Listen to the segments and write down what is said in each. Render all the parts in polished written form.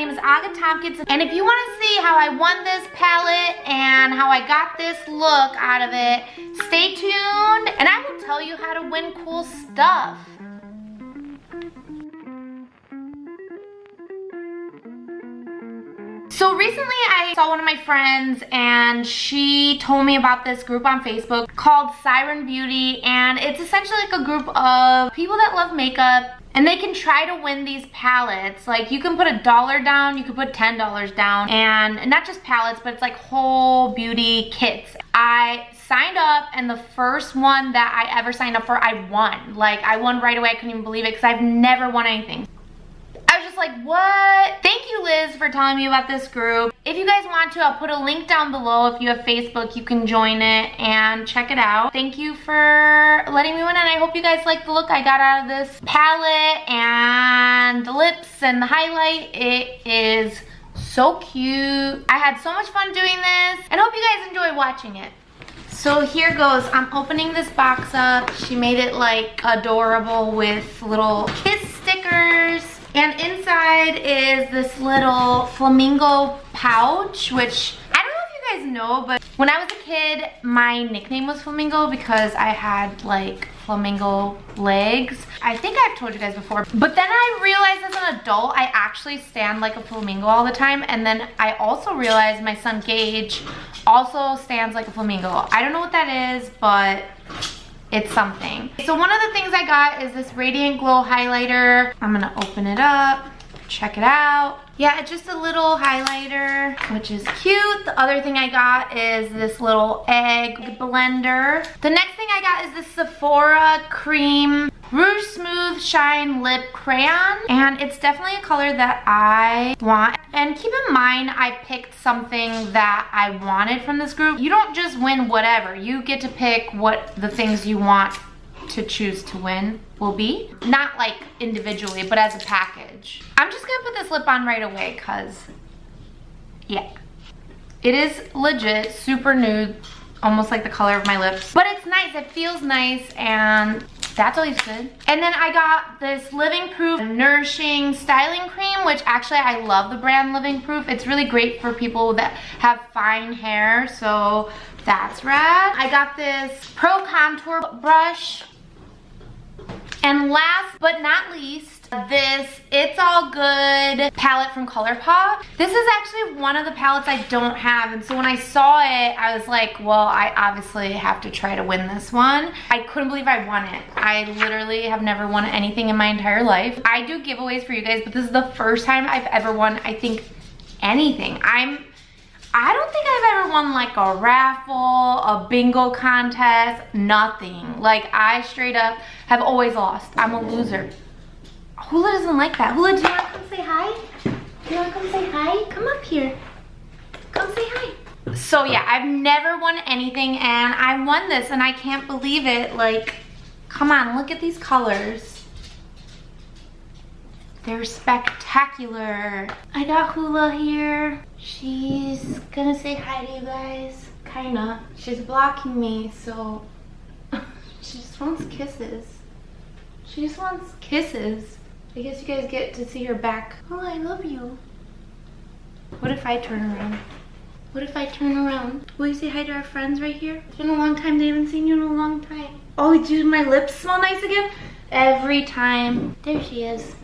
name is Aga Tompkins, and if you want to see how I won this palette and how I got this look out of it, stay tuned and I will tell you how to win cool stuff. So recently I saw one of my friends and she told me about this group on Facebook called Siren Beauty, and it's essentially like a group of people that love makeup and they can try to win these palettes. Like you can put $1 down, you can put $10 down, and not just palettes, but it's like whole beauty kits. I signed up and the first one that I ever signed up for, I won. Like I won right away. I couldn't even believe it because I've never won anything. I was just like, what? Thank you, Liz, for telling me about this group. If you guys want to, I'll put a link down below. If you have Facebook, you can join it and check it out. Thank you for letting me win, and I hope you guys like the look I got out of this palette and the lips and the highlight. It is so cute. I had so much fun doing this, and hope you guys enjoy watching it. So here goes. I'm opening this box up. She made it like adorable with little kiss stickers. And inside is this little flamingo pouch, which I don't know if you guys know, but when I was a kid, my nickname was Flamingo because I had like flamingo legs. I think I've told you guys before, but then I realized as an adult, I actually stand like a flamingo all the time. And then I also realized my son Gage also stands like a flamingo. I don't know what that is, but it's something. So one of the things I got is this Radiant Glow highlighter. I'm gonna open it up, check it out. Yeah, it's just a little highlighter, which is cute. The other thing I got is this little egg blender. The next thing I got is this Sephora Cream Rouge Smooth Shine Lip Crayon, and it's definitely a color that I want. And keep in mind, I picked something that I wanted from this group. You don't just win whatever. You get to pick what the things you want to choose to win will be. Not like individually, but as a package. I'm just gonna put this lip on right away because, yeah. It is legit super nude, almost like the color of my lips. But it's nice, it feels nice, and that's always good. And then I got this Living Proof Nourishing Styling Cream, which actually I love the brand Living Proof. It's really great for people that have fine hair, so that's rad. I got this Pro Contour Brush. And last but not least, this It's All Good palette from Colourpop. This is actually one of the palettes I don't have, and so when I saw it, I was like, well, I obviously have to try to win this one. I couldn't believe I won it. I literally have never won anything in my entire life. I do giveaways for you guys, but this is the first time I've ever won, I think, anything. I don't think I've ever won like a raffle, a bingo contest, nothing. Like I straight up have always lost. I'm a loser. Hula doesn't like that. Hula, do you want to come say hi? Do you want to come say hi? Come up here. Come say hi. So yeah, I've never won anything and I won this and I can't believe it. Like, come on, look at these colors. They're spectacular. I got Hula here. She's gonna say hi to you guys. Kinda. She's blocking me, so she just wants kisses. She just wants kisses. I guess you guys get to see her back. Oh, I love you. What if I turn around? What if I turn around? Will you say hi to our friends right here? It's been a long time. They haven't seen you in a long time. Oh, do my lips smell nice again? Every time. There she is.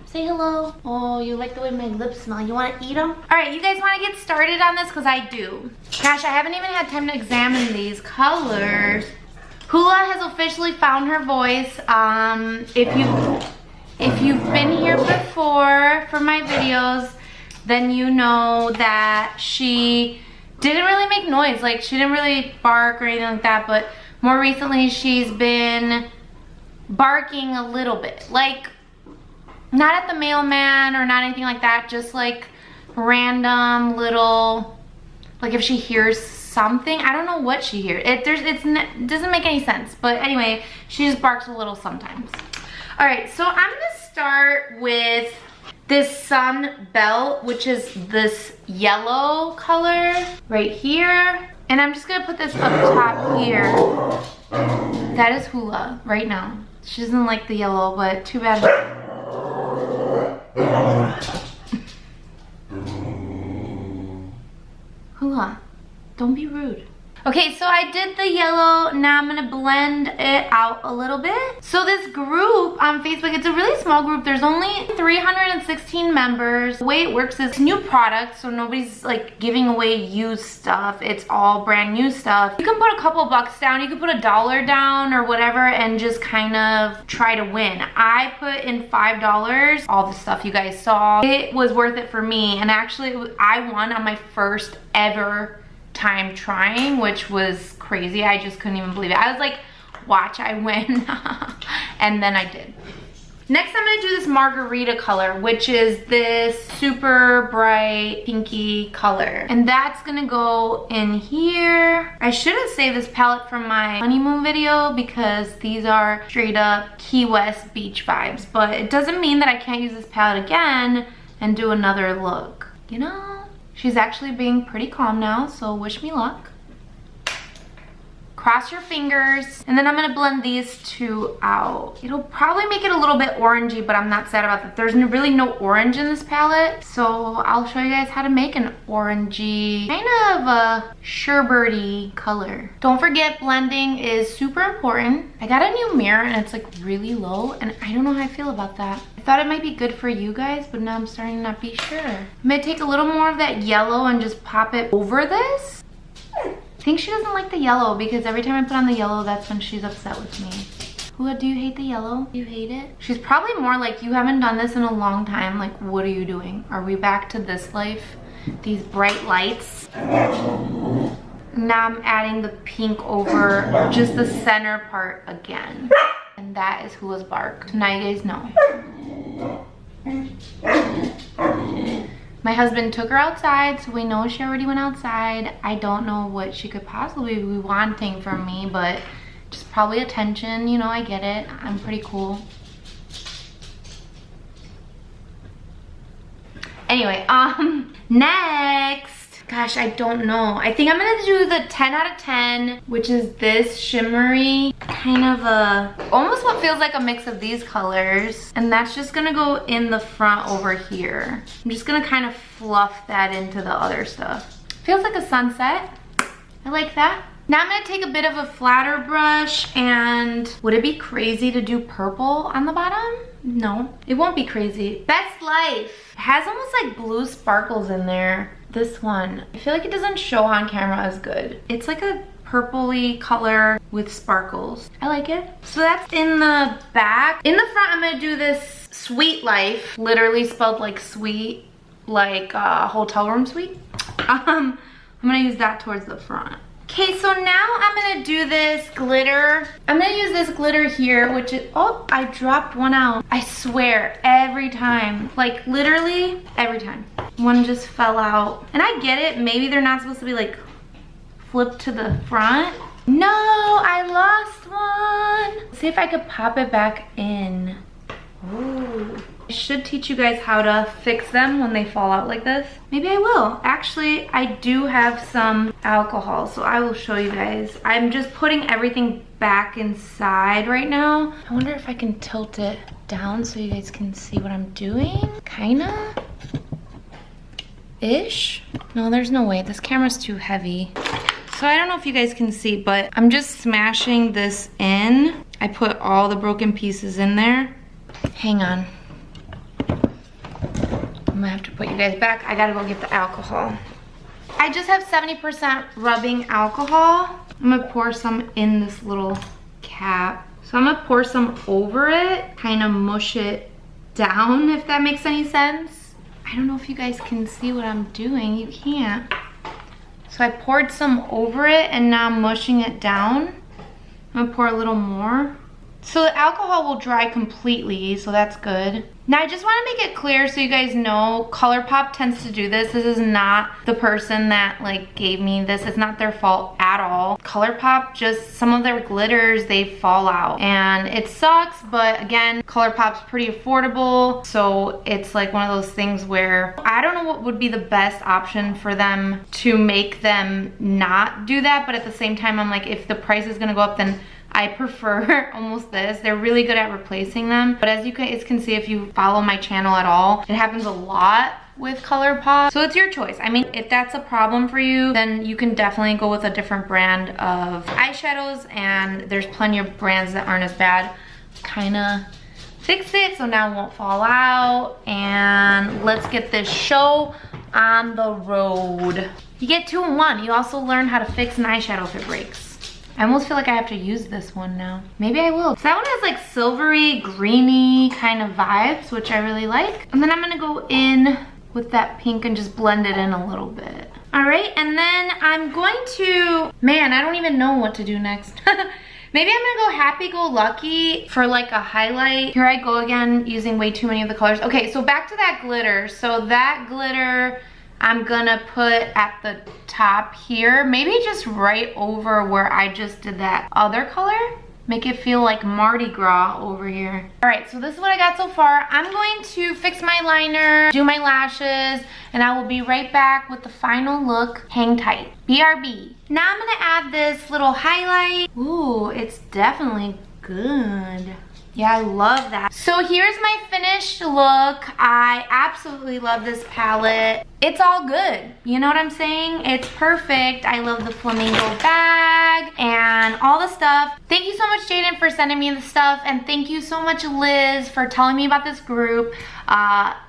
Say hello. Oh, you like the way my lips smell. You want to eat them? All right, you guys want to get started on this? Because I do. Gosh, I haven't even had time to examine these colors. Hula has officially found her voice. If you've been here before for my videos, then you know that she didn't really make noise. Like, she didn't really bark or anything like that. But more recently, she's been barking a little bit. Like, not at the mailman or not anything like that, just like random little, like if she hears something, I don't know what she hears. It doesn't make any sense, but anyway, she just barks a little sometimes. All right, so I'm gonna start with this Sun Belt, which is this yellow color right here. And I'm just gonna put this up top here. That is Hula right now. She doesn't like the yellow, but too bad. Don't be rude. Okay, so I did the yellow. Now I'm gonna blend it out a little bit. So this group on Facebook, it's a really small group. There's only 316 members. The way it works is new products, so nobody's like giving away used stuff. It's all brand new stuff. You can put a couple bucks down, you can put $1 down or whatever and just kind of try to win. I put in $5, all the stuff you guys saw. It was worth it for me, and actually I won on my first ever time trying, which was crazy. I just couldn't even believe it. I was like, watch, I win. And then I did. Next, I'm gonna do this margarita color, which is this super bright pinky color. And that's gonna go in here. I should have saved this palette from my honeymoon video because these are straight up Key West beach vibes. But it doesn't mean that I can't use this palette again and do another look, you know? She's actually being pretty calm now, so wish me luck. Cross your fingers, and then I'm gonna blend these two out. It'll probably make it a little bit orangey, but I'm not sad about that. There's really no orange in this palette, so I'll show you guys how to make an orangey, kind of a sherbety color. Don't forget, blending is super important. I got a new mirror, and it's like really low, and I don't know how I feel about that. I thought it might be good for you guys, but now I'm starting to not be sure. I'm gonna take a little more of that yellow and just pop it over this. I think she doesn't like the yellow because every time I put on the yellow, that's when she's upset with me. What, do you hate the yellow? Do you hate it? She's probably more like, you haven't done this in a long time. Like, what are you doing? Are we back to this life? These bright lights. Now I'm adding the pink over just the center part again. And that is Hula's bark. So now you guys know. My husband took her outside, so we know she already went outside. I don't know what she could possibly be wanting from me, but just probably attention, you know, I get it. I'm pretty cool. Anyway, next. Gosh, I don't know. I think I'm gonna do the 10 out of 10, which is this shimmery, kind of a, almost what feels like a mix of these colors. And that's just gonna go in the front over here. I'm just gonna kind of fluff that into the other stuff. Feels like a sunset. I like that. Now I'm gonna take a bit of a flatter brush, and would it be crazy to do purple on the bottom? No, it won't be crazy. Best Life. It has almost like blue sparkles in there. This one, I feel like it doesn't show on camera as good. It's like a purpley color with sparkles. I like it. So that's in the back. In the front, I'm gonna do this Sweet Life, literally spelled like sweet, like hotel room suite. I'm gonna use that towards the front. Okay, so now I'm gonna do this glitter. I'm gonna use this glitter here, which is, oh, I dropped one out. I swear, every time, like literally every time. One just fell out. And I get it, maybe they're not supposed to be like flipped to the front. No, I lost one. Let's see if I could pop it back in. Ooh. I should teach you guys how to fix them when they fall out like this. Maybe I will. Actually, I do have some alcohol, so I will show you guys. I'm just putting everything back inside right now. I wonder if I can tilt it down so you guys can see what I'm doing. Kinda. Ish. No, there's no way. This camera's too heavy. So I don't know if you guys can see, but I'm just smashing this in. I put all the broken pieces in there. Hang on. I'm gonna have to put you guys back. I gotta go get the alcohol. I just have 70% rubbing alcohol. I'm gonna pour some in this little cap. So I'm gonna pour some over it, kind of mush it down, if that makes any sense. I don't know if you guys can see what I'm doing. You can't. So I poured some over it and now I'm mushing it down. I'm gonna pour a little more. So the alcohol will dry completely, so that's good. Now I just want to make it clear so you guys know, ColourPop tends to do this. This is not the person that like gave me this. It's not their fault at all. ColourPop, just some of their glitters, they fall out. And it sucks, but again, ColourPop's pretty affordable. So it's like one of those things where I don't know what would be the best option for them to make them not do that. But at the same time, I'm like, if the price is gonna go up, then I prefer almost this. They're really good at replacing them. But as you guys can see, if you follow my channel at all, it happens a lot with ColourPop. So it's your choice. I mean, if that's a problem for you, then you can definitely go with a different brand of eyeshadows, and there's plenty of brands that aren't as bad. Kinda fix it so now it won't fall out, and let's get this show on the road. You get 2 in 1. You also learn how to fix an eyeshadow if it breaks. I almost feel like I have to use this one now. Maybe I will. So that one has like silvery, greeny kind of vibes, which I really like. And then I'm gonna go in with that pink and just blend it in a little bit. All right, and then I'm going to, man, I don't even know what to do next. Maybe I'm gonna go happy-go-lucky for like a highlight. Here I go again, using way too many of the colors. Okay, so back to that glitter. So that glitter, I'm gonna put at the top here, maybe just right over where I just did that other color. Make it feel like Mardi Gras over here. All right, so this is what I got so far. I'm going to fix my liner, do my lashes, and I will be right back with the final look. Hang tight. BRB. Now I'm gonna add this little highlight. Ooh, it's definitely good. Yeah, I love that. So here's my finished look. I absolutely love this palette. It's all good. You know what I'm saying? It's perfect. I love the flamingo bag and all the stuff. Thank you so much, Jaden, for sending me the stuff. And thank you so much, Liz, for telling me about this group.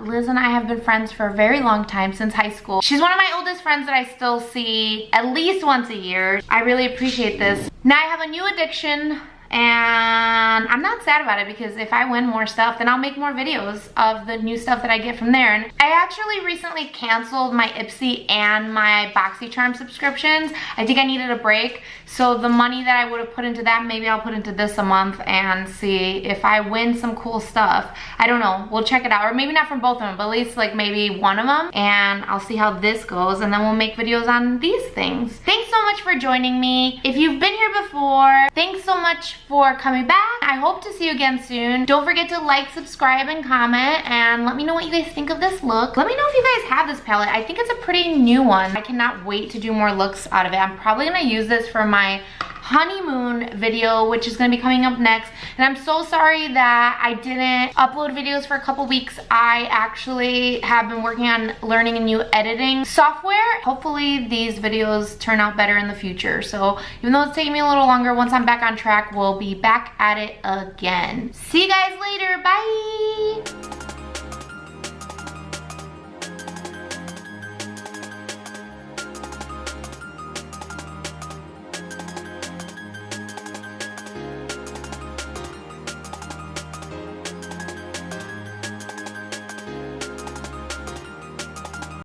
Liz and I have been friends for a very long time, since high school. She's one of my oldest friends that I still see at least once a year. I really appreciate this. Now I have a new addiction, and I'm not sad about it, because if I win more stuff, then I'll make more videos of the new stuff that I get from there. And I actually recently canceled my Ipsy and my Boxy Charm subscriptions. I think I needed a break, so the money that I would have put into that, maybe I'll put into this a month and see if I win some cool stuff. I don't know, we'll check it out. Or maybe not from both of them, but at least like maybe one of them, and I'll see how this goes, and then we'll make videos on these things. Thanks so much for joining me. If you've been here before, thanks so much for coming back. I hope to see you again soon. Don't forget to like, subscribe, and comment, and let me know what you guys think of this look. Let me know if you guys have this palette. I think it's a pretty new one. I cannot wait to do more looks out of it. I'm probably gonna use this for my honeymoon video, which is going to be coming up next. And I'm so sorry that I didn't upload videos for a couple weeks. I actually have been working on learning a new editing software. Hopefully these videos turn out better in the future. So even though it's taking me a little longer, once I'm back on track, we'll be back at it again. See you guys later. Bye.